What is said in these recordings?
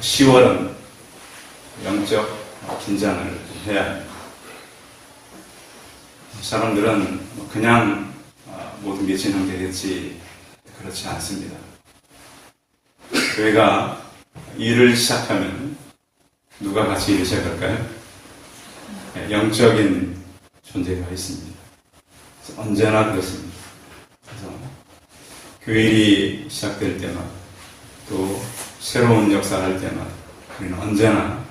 10월은 영적 긴장을 해야 합니다. 사람들은 그냥 모든 게 진행되겠지, 그렇지 않습니다. 교회가 일을 시작하면 누가 같이 일을 시작할까요? 영적인 존재가 있습니다. 언제나 그렇습니다. 그래서 교일이 시작될 때마다 또 새로운 역사를 할 때마다 우리는 언제나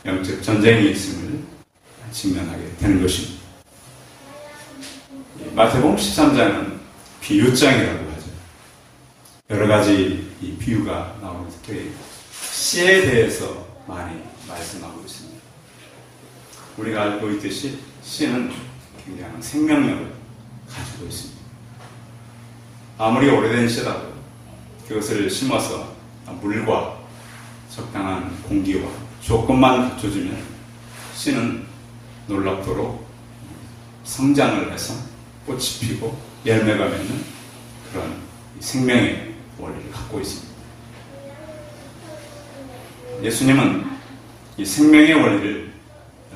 영적 전쟁이 있음을 직면하게 되는 것입니다. 마태복음 13장은 비유장이라고 하죠. 여러 가지 이 비유가 나오면서 특히 씨에 대해서 많이 말씀하고 있습니다. 우리가 알고 있듯이 씨는 굉장한 생명력을 가지고 있습니다. 아무리 오래된 씨라도 그것을 심어서 물과 적당한 공기와 조건만 갖춰주면 씨는 놀랍도록 성장을 해서 꽃이 피고 열매가 맺는 그런 생명의 원리를 갖고 있습니다. 예수님은 이 생명의 원리를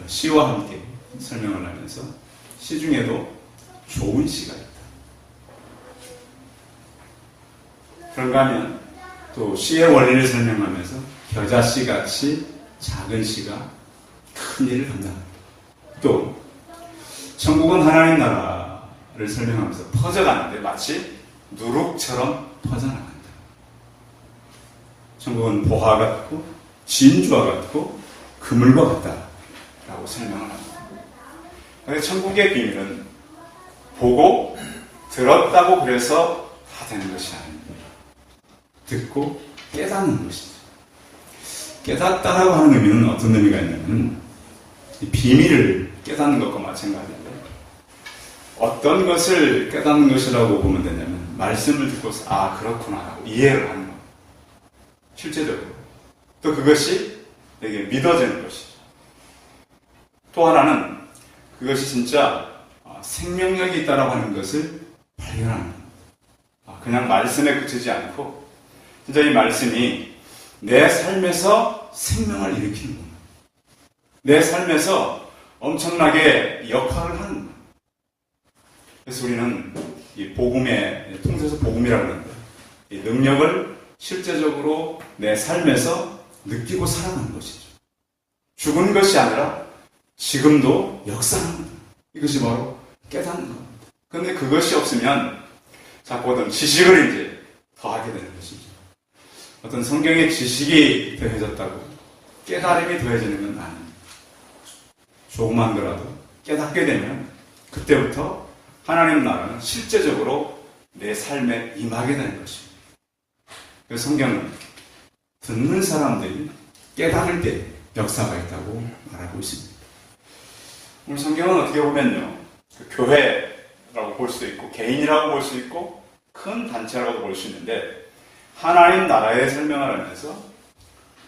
씨와 함께 설명을 하면서 씨 중에도 좋은 씨가 있다. 그런가 하면 또 씨의 원리를 설명하면서 겨자씨 같이 작은 씨가 큰 일을 감당합니다. 또 천국은 하나님 나라를 설명하면서 퍼져가는데 마치 누룩처럼 퍼져나간다. 천국은 보화 같고 진주와 같고 그물과 같다 라고 설명을 합니다. 그래서 천국의 비밀은 보고 들었다고 그래서 다 되는 것이 아닙니다. 듣고 깨닫는 것이죠. 깨닫다라고 하는 의미는 어떤 의미가 있냐면 비밀을 깨닫는 것과 마찬가지인데 어떤 것을 깨닫는 것이라고 보면 되냐면 말씀을 듣고서 아 그렇구나 하고 이해를 하는 것. 실제적으로 또 그것이 내게 믿어지는 것이죠. 또 하나는 그것이 진짜 생명력이 있다라고 하는 것을 발견하는 겁니다. 그냥 말씀에 그치지 않고 진짜 이 말씀이 내 삶에서 생명을 일으키는 겁니다. 내 삶에서 엄청나게 역할을 하는 겁니다. 그래서 우리는 이 복음의 통째서 복음이라고 하는데 이 능력을 실제적으로 내 삶에서 느끼고 살아가는 것이죠. 죽은 것이 아니라 지금도 역사하는 겁니다. 이것이 바로 깨닫는 겁니다. 그런데 그것이 없으면 자꾸 어떤 지식을 이제 더하게 되는 것이죠. 어떤 성경의 지식이 더해졌다고 깨달음이 더해지는 건 아닙니다. 조그만 거라도 깨닫게 되면 그때부터 하나님 나라는 실제적으로 내 삶에 임하게 되는 것입니다. 그래서 성경은 듣는 사람들이 깨달을 때 역사가 있다고 말하고 있습니다. 오늘 성경은 어떻게 보면요, 교회라고 볼 수도 있고 개인이라고 볼 수 있고 큰 단체라고 볼 수 있는데 하나님 나라의 설명을 하면서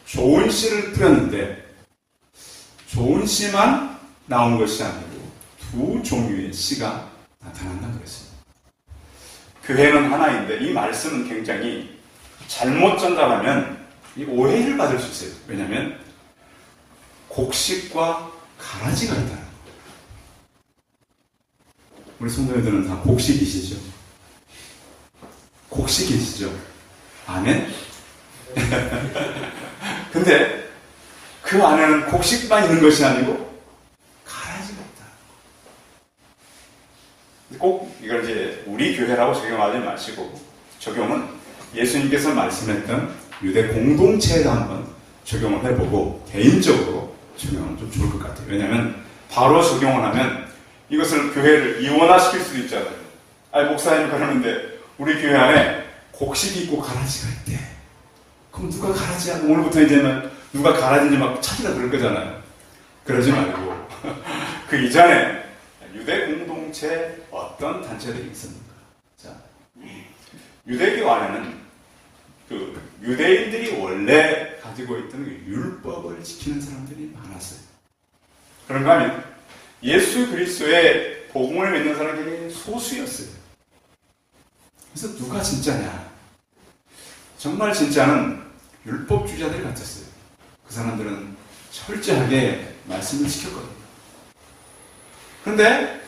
좋은 씨를 뿌렸는데 좋은 씨만 나온 것이 아니고 두 종류의 씨가 나타난다고 그랬습니다. 교회는 하나인데 이 말씀은 굉장히 잘못 전달하면 이 오해를 받을 수 있어요. 왜냐하면 곡식과 가라지가 있다. 우리 성도님들은 다 곡식이시죠? 곡식이시죠? 아멘? 근데 그 안에는 곡식만 있는 것이 아니고 가라지가 있다. 꼭 이걸 이제 우리 교회라고 적용하지 마시고 적용은 예수님께서 말씀했던 유대 공동체에다 한번 적용을 해보고 개인적으로 적용하면 좀 좋을 것 같아요. 왜냐하면 바로 적용을 하면 이것을 교회를 이원화시킬 수도 있잖아요. 아니 목사님 그러는데 우리 교회 안에 곡식이 있고 가라지가 있대. 그럼 누가 가라지야? 오늘부터 이제는 누가 가라지인지 막 찾으라 그럴 거잖아요. 그러지 말고 그 이전에 유대 공동체 어떤 단체들이 있습니까? 자, 유대교 안에는 그 유대인들이 원래 가지고 있던 그 율법을 지키는 사람들이 많았어요. 그런가 하면 예수 그리스도의 복음을 믿는 사람들이 소수였어요. 그래서 누가 진짜냐? 정말 진짜는 율법주의자들 같았어요. 그 사람들은 철저하게 말씀을 지켰거든요. 그런데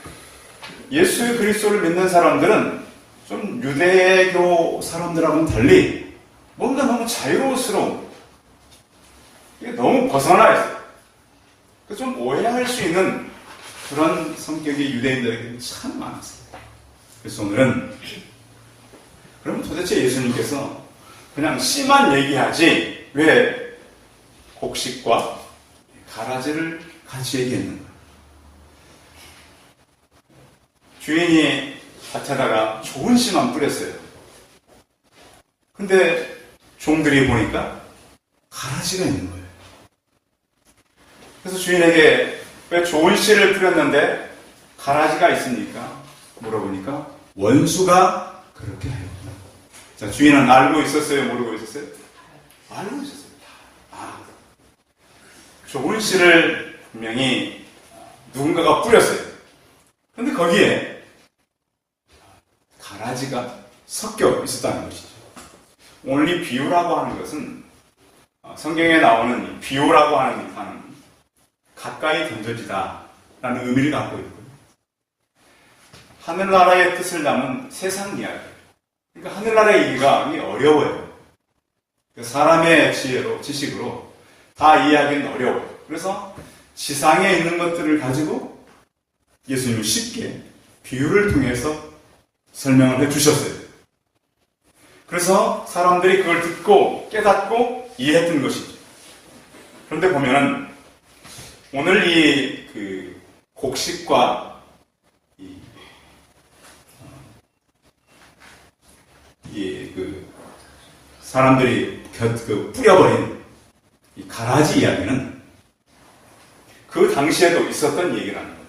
예수 그리스도를 믿는 사람들은 좀 유대교 사람들하고는 달리 뭔가 너무 자유스러운, 이게 너무 벗어나 있어요. 좀 오해할 수 있는 그런 성격의 유대인들에게 참 많았어요. 그래서 오늘은 그럼 도대체 예수님께서 그냥 씨만 얘기하지 왜 곡식과 가라지를 같이 얘기했는가? 주인이 밭에다가 좋은 씨만 뿌렸어요. 근데 종들이 보니까 가라지가 있는 거예요. 그래서 주인에게 왜 좋은 씨를 뿌렸는데 가라지가 있습니까? 물어보니까 원수가 그렇게 하였구나. 자, 주인은 알고 있었어요? 모르고 있었어요? 알고 있었어요. 좋은 씨를 분명히 누군가가 뿌렸어요. 근데 거기에 가라지가 섞여 있었다는 것이죠. 오늘 이 비유라고 하는 것은 성경에 나오는 이 비유라고 하는 단어는 가까이 던져지다 라는 의미를 갖고 있고요. 하늘나라의 뜻을 담은 세상 이야기. 그러니까 하늘나라의 얘기가 어려워요. 사람의 지혜로, 지식으로 다 이해하기는 어려워요. 그래서 지상에 있는 것들을 가지고 예수님은 쉽게 비유를 통해서 설명을 해주셨어요. 그래서 사람들이 그걸 듣고 깨닫고 이해했던 것이죠. 그런데 보면은 오늘 이 곡식과 사람들이 뿌려버린 이 가라지 이야기는 그 당시에도 있었던 얘기라는 거예요.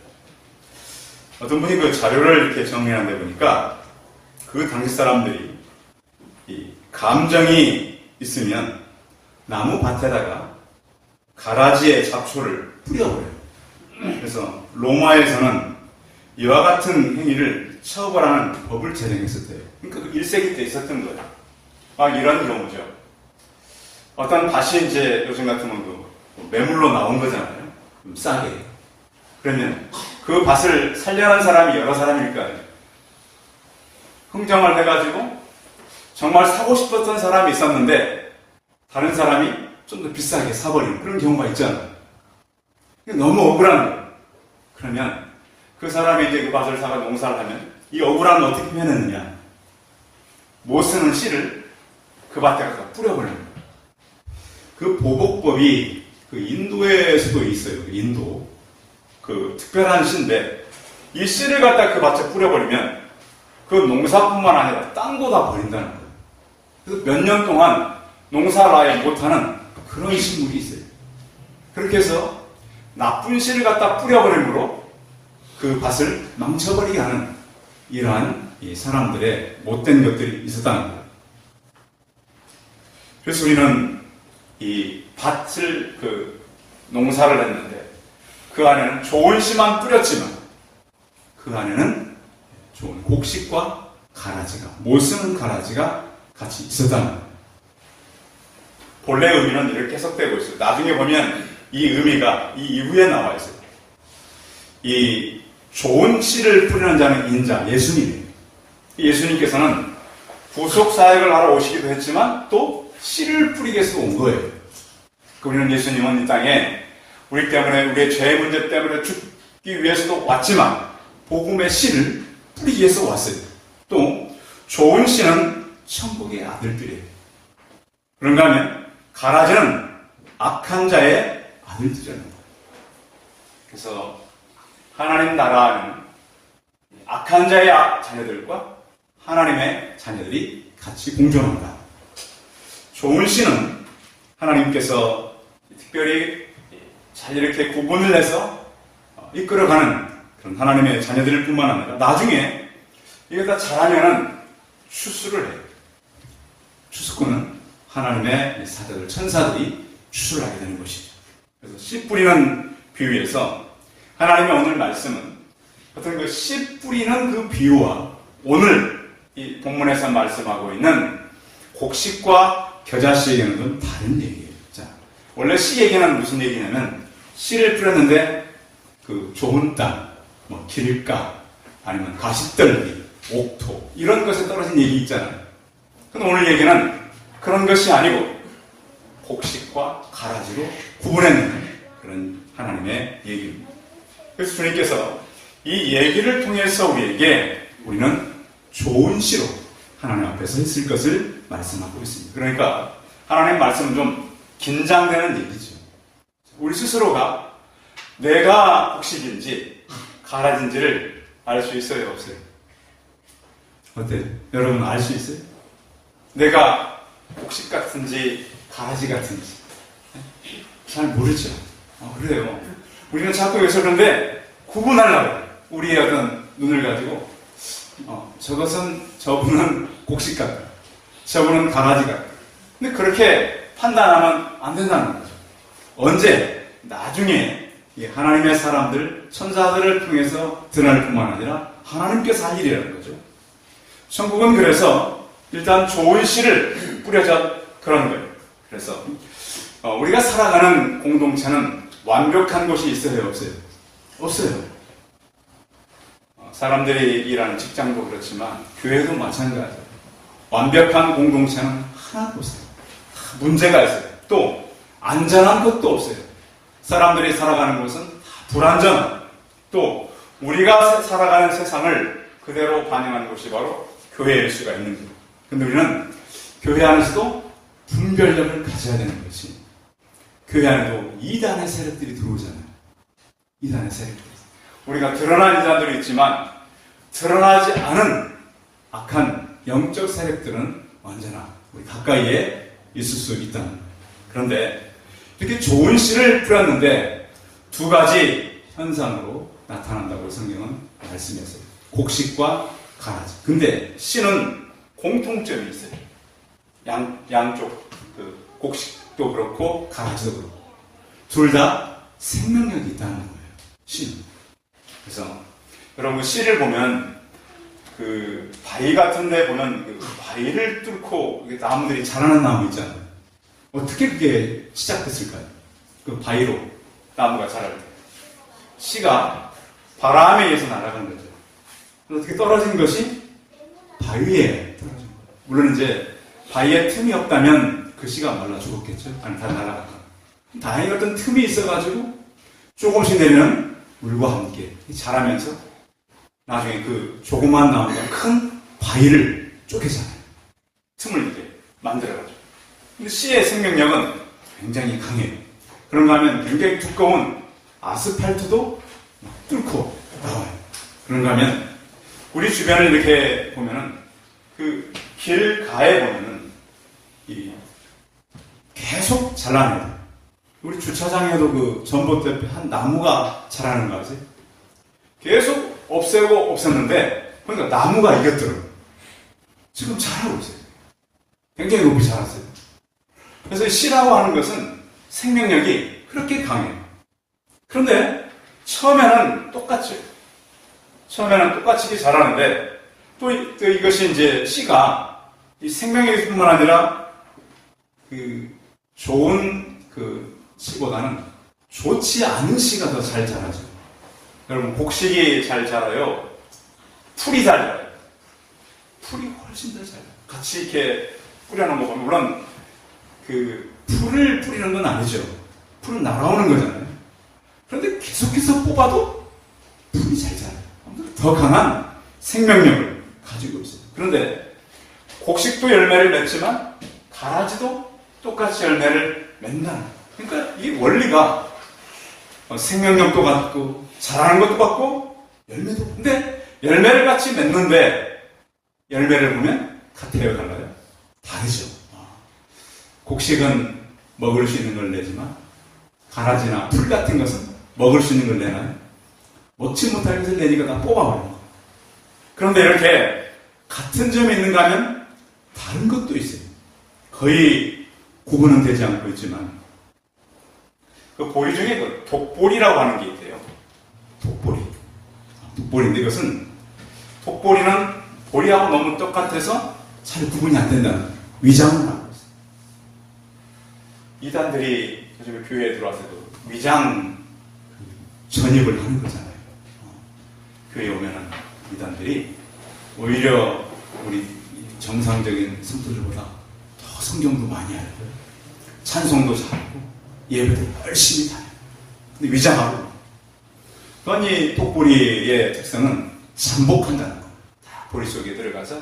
어떤 분이 그 자료를 이렇게 정리한 데 보니까 그 당시 사람들이 이 감정이 있으면 나무 밭에다가 가라지의 잡초를 뿌려버려요. 그래서 로마에서는 이와 같은 행위를 처벌하는 법을 제정했었대요. 그러니까 1세기 때 있었던 거예요. 막 이런 경우죠. 어떤 밭이 이제 요즘 같으면 매물로 나온 거잖아요. 좀 싸게. 그러면 그 밭을 살려는 사람이 여러 사람일 거 아니에요. 흥정을 해가지고 정말 사고 싶었던 사람이 있었는데 다른 사람이 좀 더 비싸게 사버리는 그런 경우가 있잖아요. 너무 억울한 거예요. 그러면 그 사람이 이제 그 밭을 사가 농사를 하면 이 억울함을 어떻게 표현했느냐. 못 쓰는 씨를 그 밭에 갖다 뿌려버리는 거예요. 그 보복법이 그 인도에서도 있어요. 인도. 그 특별한 씨인데 이 씨를 갖다 그 밭에 뿌려버리면 그 농사뿐만 아니라 땅도 다 버린다는 거예요. 그래서 몇 년 동안 농사를 아예 못하는 그런 식물이 있어요. 그렇게 해서 나쁜 씨를 갖다 뿌려버림으로 그 밭을 망쳐버리게 하는 이러한 이 사람들의 못된 것들이 있었다는 거예요. 그래서 우리는 이 밭을 농사를 했는데 그 안에는 좋은 씨만 뿌렸지만 그 안에는 좋은 곡식과 가라지가, 못 쓰는 가라지가 같이 있었다는 거예요. 본래 의미는 이렇게 해석되고 있어요. 나중에 보면 이 의미가 이 이후에 나와 있어요. 이 좋은 씨를 뿌리는 자는 인자, 예수님이에요. 예수님께서는 구속 사역을 하러 오시기도 했지만 또 씨를 뿌리기 위해서 온 거예요. 우리는 예수님은 이 땅에 우리 때문에, 우리의 죄 문제 때문에 죽기 위해서도 왔지만 복음의 씨를 뿌리기 위해서 왔어요. 또 좋은 씨는 천국의 아들들이에요. 그런가 하면 가라지는 악한 자의 아들들이라는 거예요. 그래서 하나님 나라는 악한 자의 자녀들과 하나님의 자녀들이 같이 공존한다. 좋은 씨는 하나님께서 특별히 잘 이렇게 구분을 해서 이끌어가는 그런 하나님의 자녀들 뿐만 아니라 나중에 이게 다 자라면은 추수를 해요. 추수꾼은 하나님의 사자들, 천사들이 추수를 하게 되는 것이죠. 그래서 씨 뿌리는 비유에서 하나님의 오늘 말씀은 어떤 그 씨 뿌리는 그 비유와 오늘 이 본문에서 말씀하고 있는 곡식과 겨자씨에게는 좀 다른 얘기예요. 자, 원래 씨 얘기는 무슨 얘기냐면 씨를 뿌렸는데 그 좋은 땅, 뭐 길가, 아니면 가시떨기, 옥토 이런 것에 떨어진 얘기 있잖아요. 근데 오늘 얘기는 그런 것이 아니고 곡식과 가라지로 구분해내는 그런 하나님의 얘기입니다. 그래서 주님께서 이 얘기를 통해서 우리는 좋은 씨로 하나님 앞에서 있을 것을 말씀하고 있습니다. 그러니까 하나님 말씀은 좀 긴장되는 얘기죠. 우리 스스로가 내가 곡식인지 가라지인지를 알 수 있어요, 없어요? 어때요? 여러분 알 수 있어요? 내가 곡식 같은지 가라지 같은지 잘 모르죠. 그래요. 우리는 자꾸 여기서 그런데 구분하려고 해요. 우리의 어떤 눈을 가지고 저분은 곡식 같다. 저분은 가라지 같다. 근데 그렇게 판단하면 안 된다는 거죠. 언제? 나중에 하나님의 사람들, 천사들을 통해서 드러날 뿐만 아니라 하나님께서 할 일이라는 거죠. 천국은 그래서 일단 좋은 씨를 뿌려져 그런 거예요. 그래서 우리가 살아가는 공동체는 완벽한 곳이 있어요, 없어요? 없어요. 사람들이 일하는 직장도 그렇지만 교회도 마찬가지예요. 완벽한 공동체는 하나도 없어요. 문제가 있어요. 또 안전한 것도 없어요. 사람들이 살아가는 곳은 다 불안전. 또 우리가 살아가는 세상을 그대로 반영하는 곳이 바로 교회일 수가 있는 거예요. 근데 우리는 교회 안에서도 분별력을 가져야 되는 것이, 교회 안에도 이단의 세력들이 들어오잖아요. 이단의 세력들. 우리가 드러난 이단들이 있지만 드러나지 않은 악한 영적 세력들은 언제나 우리 가까이에 있을 수 있다는 거예요. 그런데 이렇게 좋은 씨를 뿌렸는데 두 가지 현상으로 나타난다고 성경은 말씀했어요. 곡식과 가라지. 근데 씨는 공통점이 있어요. 양쪽 곡식도 그렇고 가라지도 그렇고 둘 다 생명력이 있다는 거예요. 씨는. 그래서 여러분 씨를 보면 그 바위 같은데 보면 그 바위를 뚫고 나무들이 자라는 나무 있잖아요. 어떻게 그게 시작됐을까요? 그 바위로 나무가 자랄 때 씨가 바람에 의해서 날아간 거죠. 어떻게 떨어진 것이 바위에 떨어진 거예요. 물론 이제 바위에 틈이 없다면 그 씨가 말라 죽었겠죠. 아니 다 날아갔다. 다행히 어떤 틈이 있어가지고 조금씩 내리는 물과 함께 자라면서 나중에 그 조그만 나무가 큰 바위를 쪼개잖아요. 틈을 이렇게 만들어가지고. 근데 씨의 생명력은 굉장히 강해요. 그런가 하면 굉장히 두꺼운 아스팔트도 뚫고 나와요. 그런가 하면 우리 주변을 이렇게 보면은 그 길가에 보면은 계속 자라나요. 우리 주차장에도 그 전봇대 한 나무가 자라는 거 아세요? 계속 없애고 없앴는데 그러니까 나무가 이겼더라고요. 지금 자라고 있어요. 굉장히 높이 자랐어요. 그래서 씨라고 하는 것은 생명력이 그렇게 강해요. 그런데 처음에는 똑같죠. 처음에는 똑같이 자라는데 또 이것이 이제 씨가 이 생명력뿐만 아니라 그 좋은 그 씨보다는 좋지 않은 씨가 더 잘 자라죠. 여러분 곡식이 잘 자라요? 풀이 잘 자라요? 풀이 훨씬 더 잘 자라요. 같이 이렇게 뿌려놓은 거 물론 그 풀을 뿌리는 건 아니죠. 풀은 날아오는 거잖아요. 그런데 계속해서 뽑아도 풀이 잘 자라요. 더 강한 생명력을 가지고 있어요. 그런데 곡식도 열매를 맺지만 가라지도 똑같이 열매를 맺는다는 거예요. 그러니까 이 원리가 생명력도 같고 자라는 것도 같고 열매도. 근데 열매를 같이 맺는데 열매를 보면 같아요, 달라요? 다르죠. 곡식은 먹을 수 있는 걸 내지만 가라지나 풀 같은 것은 먹을 수 있는 걸 내나요? 먹지 못할 것을 내니까 다 뽑아버리는 거예요. 그런데 이렇게 같은 점이 있는가 하면 다른 것도 있어요. 거의 구분은 되지 않고 있지만 그 보리 중에 그 독보리라고 하는 게 있대요. 독보리인데 이것은 독보리는 보리하고 너무 똑같아서 잘 구분이 안 된다는 위장을 하고 있어요. 이단들이 요즘에 교회에 들어와서도 위장 전입을 하는 거잖아요. 교회에 오면은 이단들이 오히려 우리 정상적인 성도들보다 더 성경도 많이 알고 찬송도 잘하고 예배도 열심히 다녀요. 근데 위장하고 그러니 독보리의 특성은 잠복한다는 거. 다 보리 속에 들어가서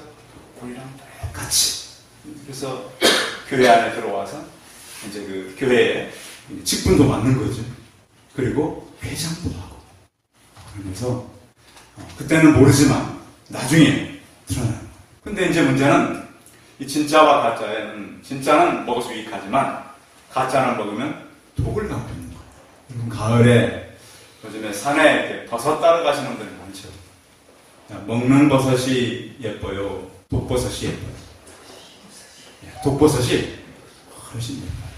보리랑 똑같이. 그래서 교회 안에 들어와서 이제 그 교회에 직분도 맡는 거죠. 그리고 회장도 하고. 그러면서 그때는 모르지만 나중에 드러나는 거예요. 근데 이제 문제는 이 진짜와 가짜에는 진짜는 먹어서 유익하지만 가짜는 먹으면 독을 갖고 있는 거예요. 가을에 요즘에 산에 이렇게 버섯 따러 가시는 분들이 많죠. 먹는 버섯이 예뻐요? 독버섯이 예뻐요? 독버섯이 훨씬 예뻐요.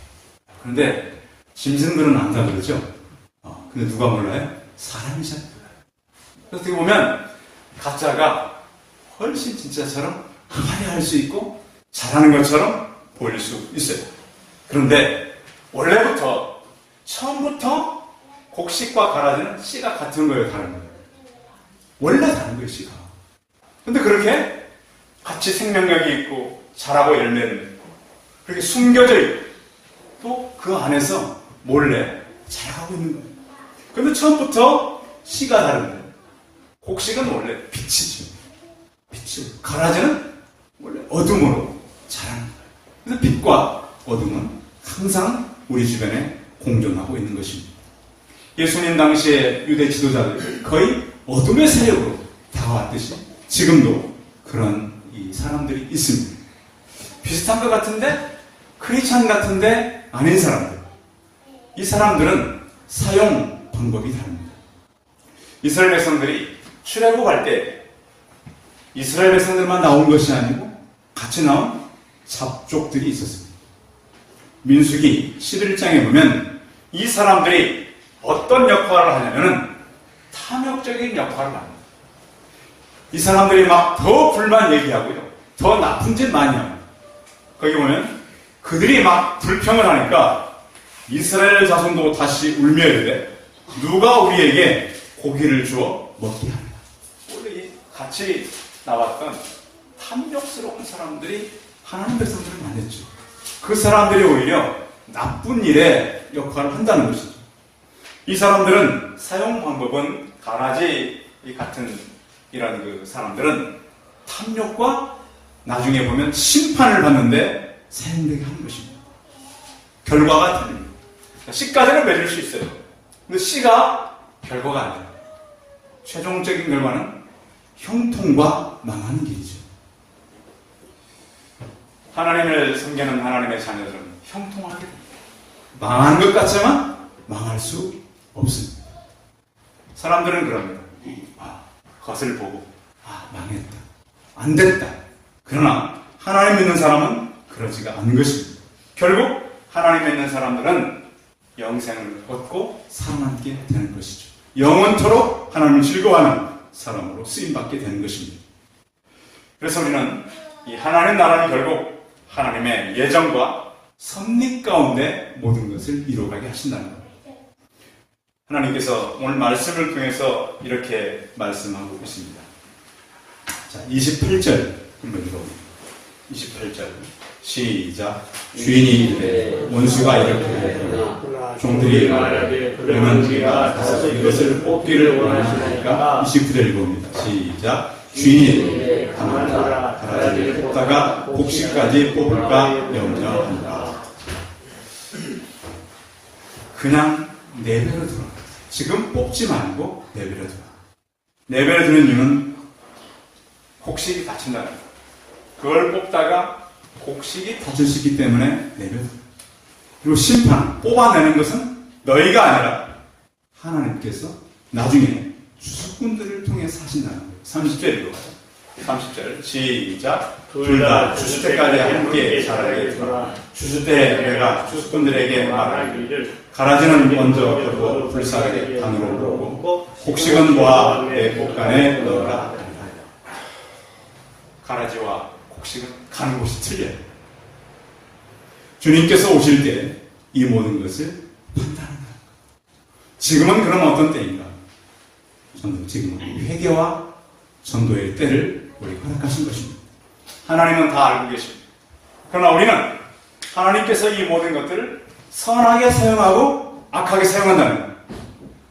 그런데 짐승들은 안다 그러죠? 근데 누가 몰라요? 사람이 잘 몰라요. 그래서 어떻게 보면 가짜가 훨씬 진짜처럼 화려할 수 있고 잘하는 것처럼 보일 수 있어요. 그런데 원래부터 처음부터 곡식과 가라지는 씨가 같은 거예요, 다른 거예요? 원래 다른 거예요, 씨가. 근데 그렇게 같이 생명력이 있고 자라고 열매를 맺고 그렇게 숨겨져 있고 또 그 안에서 몰래 자라고 있는 거예요. 근데 처음부터 씨가 다른데 곡식은 원래 빛이죠. 빛이요. 가라지는 원래 어둠으로 자라는 거예요. 그래서 빛과 어둠은 항상 우리 주변에 공존하고 있는 것입니다. 예수님 당시에 유대 지도자들 거의 어둠의 세력으로 다가왔듯이 지금도 그런 이 사람들이 있습니다. 비슷한 것 같은데 크리스찬 같은데 아닌 사람들. 이 사람들은 사용 방법이 다릅니다. 이스라엘 백성들이 출애굽할 때 이스라엘 백성들만 나온 것이 아니고 같이 나온 잡족들이 있었습니다. 민수기 11장에 보면 이 사람들이 어떤 역할을 하냐면은 탐욕적인 역할을 합니다. 이 사람들이 막 더 불만 얘기하고요. 더 나쁜 짓 많이 합니다. 거기 보면 그들이 막 불평을 하니까 이스라엘 자손도 다시 울며 이르되 누가 우리에게 고기를 주어 먹게 하느냐. 원래 같이 나왔던 탐욕스러운 사람들이 하나님 백성들을 만났죠. 그 사람들이 오히려 나쁜 일에 역할을 한다는 것이죠. 이 사람들은 사용 방법은 가라지 같은 이런 그 사람들은 탐욕과 나중에 보면 심판을 받는데 사용되게 하는 것입니다. 결과가 틀립니다. 씨까지는 맺을 수 있어요. 근데 씨가 결과가 안 돼요. 최종적인 결과는 형통과 망하는 길이죠. 하나님을 섬기는 하나님의 자녀들은 형통하게 됩니다. 망하는 것 같지만 망할 수 없습니다. 사람들은 그럽니다. 것을 보고 망했다. 안 됐다. 그러나 하나님 믿는 사람은 그러지가 않은 것입니다. 결국 하나님 믿는 사람들은 영생을 얻고 살아남게 되는 것이죠. 영원토록 하나님을 즐거워하는 사람으로 쓰임받게 되는 것입니다. 그래서 우리는 이 하나님 나라는 결국 하나님의 예정과 섭리 가운데 모든 것을 이루어가게 하신다는 겁니다. 하나님께서 오늘 말씀을 통해서 이렇게 말씀하고 있습니다. 자, 28절 한번 읽어봅니다. 28절 시작. 주인이 이르되 원수가 이렇게 하였구나. 종들이 말하되 그러면 우리가 가서 이것을 뽑기를 원하시나이까. 29절 읽어봅니다. 시작. 주인이 이르되 가만하라. 가라지를 뽑다가 곡식까지 뽑을까 염려한다. 그냥 내버려 두라. 지금 뽑지 말고 내버려 두라. 내버려 두는 이유는 곡식이 다친다는 거예요. 그걸 뽑다가 곡식이 다칠 수 있기 때문에 내버려 두라. 그리고 심판, 뽑아내는 것은 너희가 아니라 하나님께서 나중에 주수꾼들을 통해서 하신다는 거예요. 30절 읽어봐요. 30절 시작. 둘 다 주수 때까지 함께 자라게 두라. 주수 때 내가 주수꾼들에게 말하기를 가라지는 먼저 거두어 불쌍하게 강으로 놓고 곡식은 모아 내 곳간에 넣어라. 가라지와 곡식은 가는 곳이 틀려요. 주님께서 오실 때 이 모든 것을 판단한다. 지금은 그럼 어떤 때인가? 지금은 회개와 전도의 때를 우리 허락하신 것입니다. 하나님은 다 알고 계십니다. 그러나 우리는 하나님께서 이 모든 것들을 선하게 사용하고 악하게 사용한다는 것,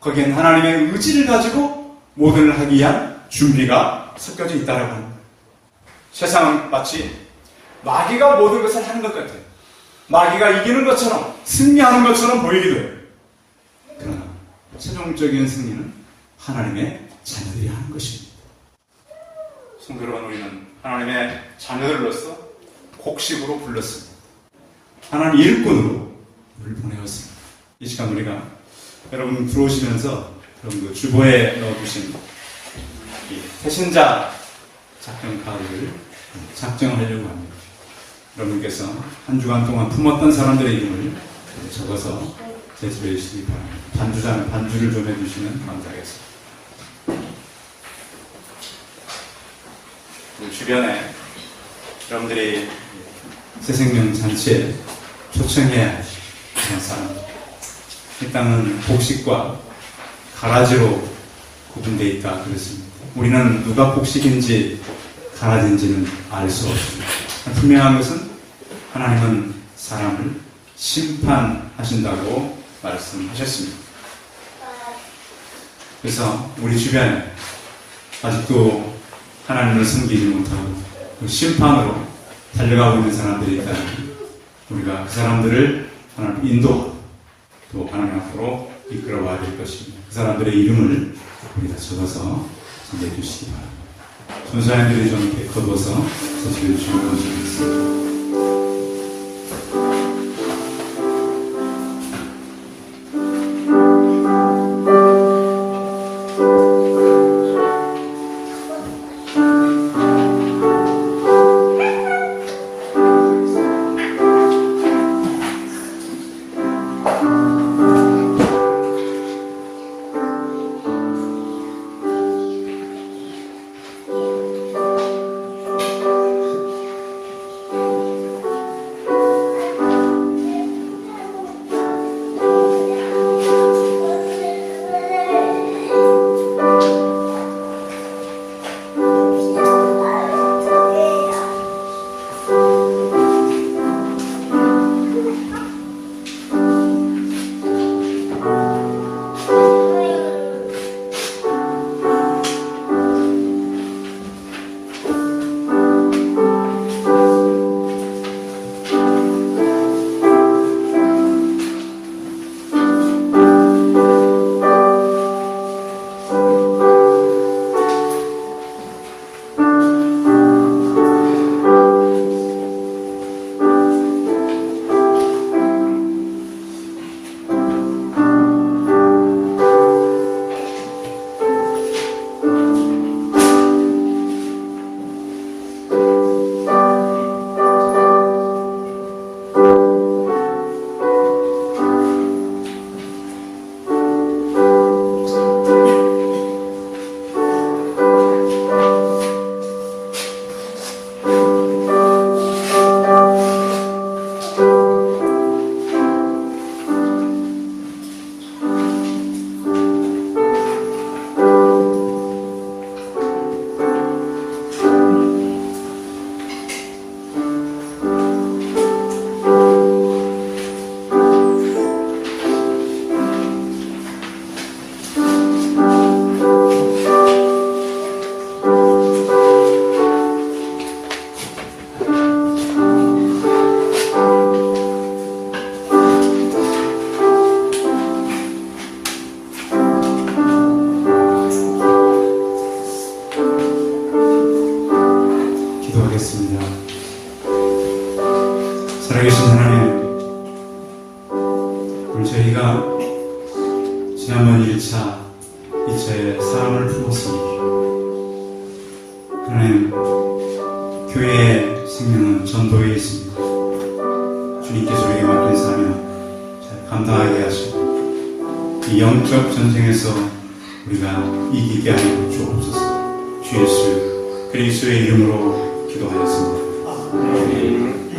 거기엔 하나님의 의지를 가지고 모든을 하기 위한 준비가 섞여져 있다고 하는 거예요. 세상은 마치 마귀가 모든 것을 하는 것 같아요. 마귀가 이기는 것처럼, 승리하는 것처럼 보이기도 해요. 그러나 최종적인 승리는 하나님의 자녀들이 하는 것입니다. 성도 여러분, 우리는 하나님의 자녀들로서 곡식으로 불렀습니다. 하나님 일꾼으로 우리를 보내었습니다. 이 시간 우리가 여러분 들어오시면서 여러분 주보에 넣어두신 이 태신자 작전 카드를 작정하려고 합니다. 여러분께서 한 주간 동안 품었던 사람들의 이름을 적어서 제출해 주시기 바랍니다. 반주를 좀 해주시면 감사하겠습니다. 주변에 여러분들이 새생명 잔치에 초청해야 할 그런 사람들, 이 땅은 복식과 가라지로 구분되어 있다 그랬습니다. 우리는 누가 복식인지 가라지인지는 알 수 없습니다. 분명한 것은 하나님은 사람을 심판하신다고 말씀하셨습니다. 그래서 우리 주변에 아직도 하나님을 섬기지 못하고 심판으로 달려가고 있는 사람들이 있다면 우리가 그 사람들을 하나님 인도하고 또 하나님 앞으로 이끌어와야 될 것입니다. 그 사람들의 이름을 우리가 적어서 전해 주시기 바랍니다. 전사님들이 좀 이렇게 걷어서 제출해 주시면 감사하겠습니다. 살아계신 하나님, 오늘 저희가 지난번 1차, 2차에 사랑을 품었습니다. 하나님, 교회의 생명은 전도에 있습니다. 주님께서 우리에게 맡긴 사명 잘 감당하게 하시고 이 영적 전쟁에서 우리가 이기게 하여 주옵소서. 주 예수 그리스도의 이름으로 기도하였습니다. 아멘.